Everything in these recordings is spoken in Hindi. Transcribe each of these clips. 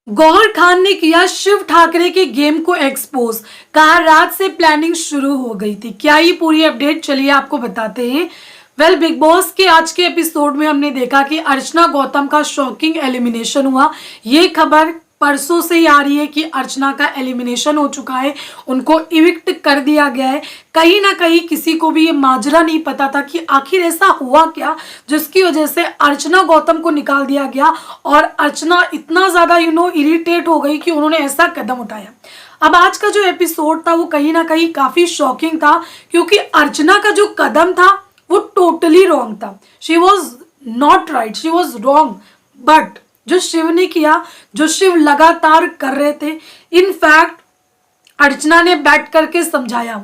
गौहर खान ने किया शिव ठाकरे के गेम को एक्सपोज। कहा रात से प्लानिंग शुरू हो गई थी। क्या ये पूरी अपडेट, चलिए आपको बताते हैं। बिग बॉस के आज के एपिसोड में हमने देखा कि अर्चना गौतम का शॉकिंग एलिमिनेशन हुआ। ये खबर परसों से ही आ रही है कि अर्चना का एलिमिनेशन हो चुका है, उनको इविक्ट कर दिया गया है। कहीं ना कहीं किसी को भी ये माजरा नहीं पता था कि आखिर ऐसा हुआ क्या जिसकी वजह से अर्चना गौतम को निकाल दिया गया, और अर्चना इतना ज़्यादा इरिटेट हो गई कि उन्होंने ऐसा कदम उठाया। अब आज का जो एपिसोड था वो कहीं ना कहीं काफ़ी शॉकिंग था, क्योंकि अर्चना का जो कदम था वो टोटली रॉन्ग था। She was not right, she was wrong. But जो शिव ने किया, जो शिव लगातार कर रहे थे, इनफैक्ट अर्चना ने बैठ करके समझाया।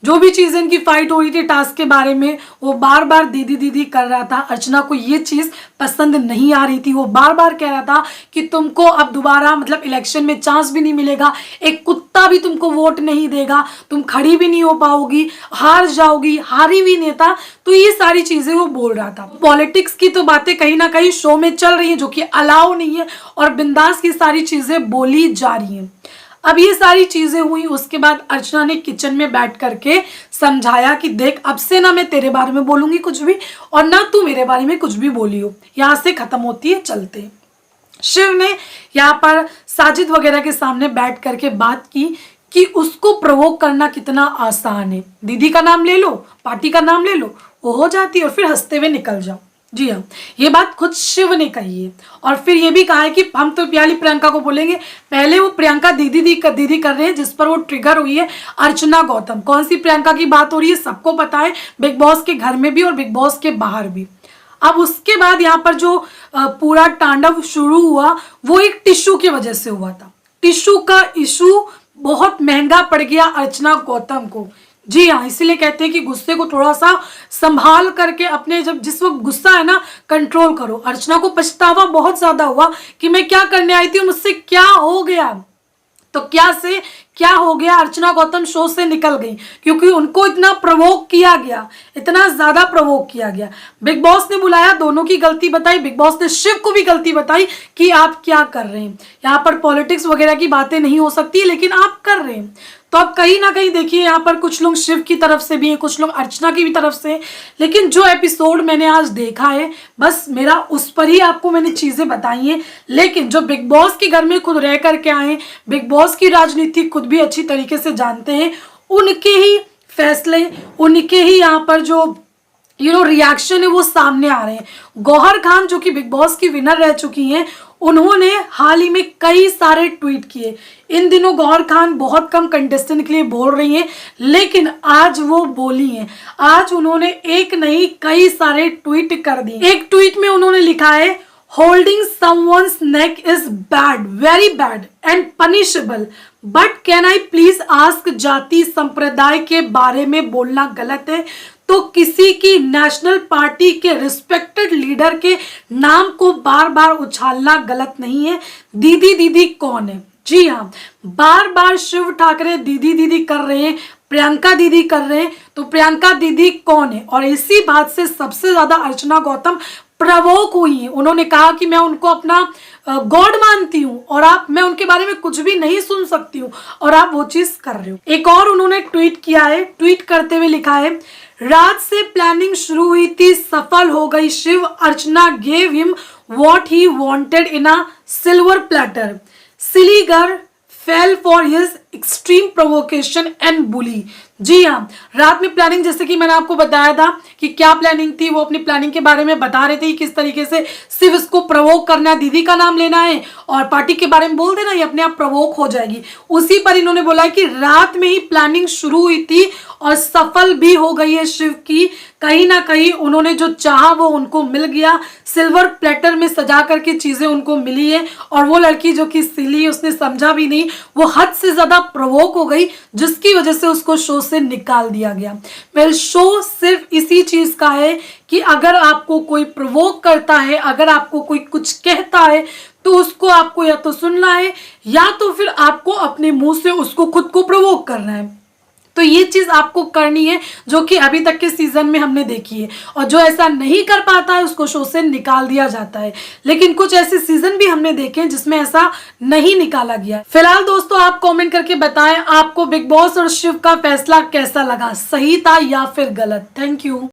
जो भी चीज़ इनकी फाइट हो रही थी टास्क के बारे में, वो बार बार दीदी दीदी कर रहा था। अर्चना को ये चीज़ पसंद नहीं आ रही थी। वो बार बार कह रहा था कि तुमको अब दोबारा इलेक्शन में चांस भी नहीं मिलेगा, एक कुत्ता भी तुमको वोट नहीं देगा, तुम खड़ी भी नहीं हो पाओगी, हार जाओगी, हारी भी नेता। तो ये सारी चीज़ें वो बोल रहा था। पॉलिटिक्स की तो बातें कहीं ना कहीं शो में चल रही हैं, जो कि अलाउ नहीं है, और बिंदास की सारी चीज़ें बोली जा रही हैं। अब ये सारी चीजें हुई, उसके बाद अर्चना ने किचन में बैठ करके समझाया कि देख, अब से ना मैं तेरे बारे में बोलूंगी कुछ भी, और ना तू मेरे बारे में कुछ भी बोली हो, यहाँ से खत्म होती है, चलते। शिव ने यहाँ पर साजिद वगैरह के सामने बैठ करके बात की कि उसको प्रवोक करना कितना आसान है। दीदी का नाम ले लो, पार्टी का नाम ले लो, वो हो जाती है, और फिर हंसते हुए निकल जाओ। जी हाँ, ये बात खुद शिव ने कही है। और फिर ये भी कहा है कि हम तो प्याली प्रियंका को बोलेंगे। पहले वो प्रियंका दीदी कर रहे हैं, जिस पर वो ट्रिगर हुई है अर्चना गौतम। कौन सी प्रियंका की बात हो रही है सबको पता है, बिग बॉस के घर में भी और बिग बॉस के बाहर भी। अब उसके बाद यहाँ पर जो पूरा तांडव शुरू हुआ वो एक टिश्यू की वजह से हुआ था। टिश्यू का इशू बहुत महंगा पड़ गया अर्चना गौतम को। जी हाँ, इसीलिए कहते हैं कि गुस्से को थोड़ा सा संभाल करके अपने, जब जिस वक्त गुस्सा है ना, कंट्रोल करो। अर्चना को पछतावा बहुत ज्यादा हुआ कि मैं क्या करने आई थी, मुझसे क्या हो गया। तो क्या से क्या हो गया, अर्चना गौतम शो से निकल गई, क्योंकि उनको इतना प्रवोक किया गया, इतना ज्यादा प्रवोक किया गया। बिग बॉस ने बुलाया, दोनों की गलती बताई, बिग बॉस ने शिव को भी गलती बताई कि आप क्या कर रहे हैं। यहाँ पर पॉलिटिक्स वगैरह की बातें नहीं हो सकती, लेकिन आप कर रहे हैं। तो अब कहीं ना कहीं देखिए, यहाँ पर कुछ लोग शिव की तरफ से भी हैं, कुछ लोग अर्चना की भी तरफ से हैं। लेकिन जो एपिसोड मैंने आज देखा है, बस मेरा उस पर ही आपको मैंने चीजें बताई हैं। लेकिन जो बिग बॉस के घर में खुद रह करके आए, बिग बॉस की राजनीति खुद भी अच्छी तरीके से जानते हैं, उनके ही फैसले, उनके ही यहाँ पर जो रिएक्शन है वो सामने आ रहे हैं। गौहर खान जो कि बिग बॉस की विनर रह चुकी हैं, उन्होंने हाल ही में कई सारे ट्वीट किए। इन दिनों गौहर खान बहुत कम कंटेस्टेंट के लिए बोल रही हैं, लेकिन आज वो बोली हैं। आज उन्होंने एक नहीं कई सारे ट्वीट कर दिए। एक ट्वीट में उन्होंने लिखा है, holding someone's neck is bad, very bad and punishable, but can I please ask, जाति संप्रदाय के बारे में बोलना गलत है तो किसी की नेशनल पार्टी के रिस्पेक्टेड लीडर के नाम को बार बार उछालना गलत नहीं है। दीदी दीदी कौन है? जी हाँ, बार बार शिव ठाकरे दीदी दीदी कर रहे हैं, प्रियंका दीदी कर रहे हैं, तो प्रियंका दीदी कौन है? और इसी बात से सबसे ज्यादा अर्चना गौतम प्रवोक हुई है। उन्होंने कहा कि मैं उनको अपना गॉड मानती हूँ, और मैं उनके बारे में कुछ भी नहीं सुन सकती हूँ, और आप वो चीज कर रहे हो। एक और उन्होंने ट्वीट किया है, ट्वीट करते हुए लिखा है, रात से प्लानिंग शुरू हुई थी, सफल हो गई Shiv, Archana gave him what he wanted in a silver platter, silly girl fell for his extreme provocation and bully. जी हाँ, रात में प्लानिंग, जैसे कि मैंने आपको बताया था कि क्या प्लानिंग थी, वो अपनी प्लानिंग के बारे में बता रहे थे कि किस तरीके से सिर्फ इसको प्रवोक करना है, दीदी का नाम लेना है और पार्टी के बारे में बोल देना, ये अपने आप प्रवोक हो जाएगी। उसी पर इन्होंने बोला कि रात में ही प्लानिंग शुरू हुई थी और सफल भी हो गई है शिव की। कहीं ना कहीं उन्होंने जो चाहा वो उनको मिल गया, सिल्वर प्लेटर में सजा करके चीजें उनको मिली है। और वो लड़की जो कि सिली, उसने समझा भी नहीं, वो हद से ज्यादा प्रवोक हो गई, जिसकी वजह से उसको शो से निकाल दिया गया। वेल, शो सिर्फ इसी चीज का है कि अगर आपको कोई प्रवोक करता है, अगर आपको कोई कुछ कहता है, तो उसको आपको या तो सुनना है, या तो फिर आपको अपने मुंह से उसको खुद को प्रवोक करना है। तो ये चीज आपको करनी है जो कि अभी तक के सीजन में हमने देखी है, और जो ऐसा नहीं कर पाता है उसको शो से निकाल दिया जाता है। लेकिन कुछ ऐसे सीजन भी हमने देखे हैं जिसमें ऐसा नहीं निकाला गया। फिलहाल दोस्तों आप कमेंट करके बताएं आपको बिग बॉस और शिव का फैसला कैसा लगा, सही था या फिर गलत। Thank you.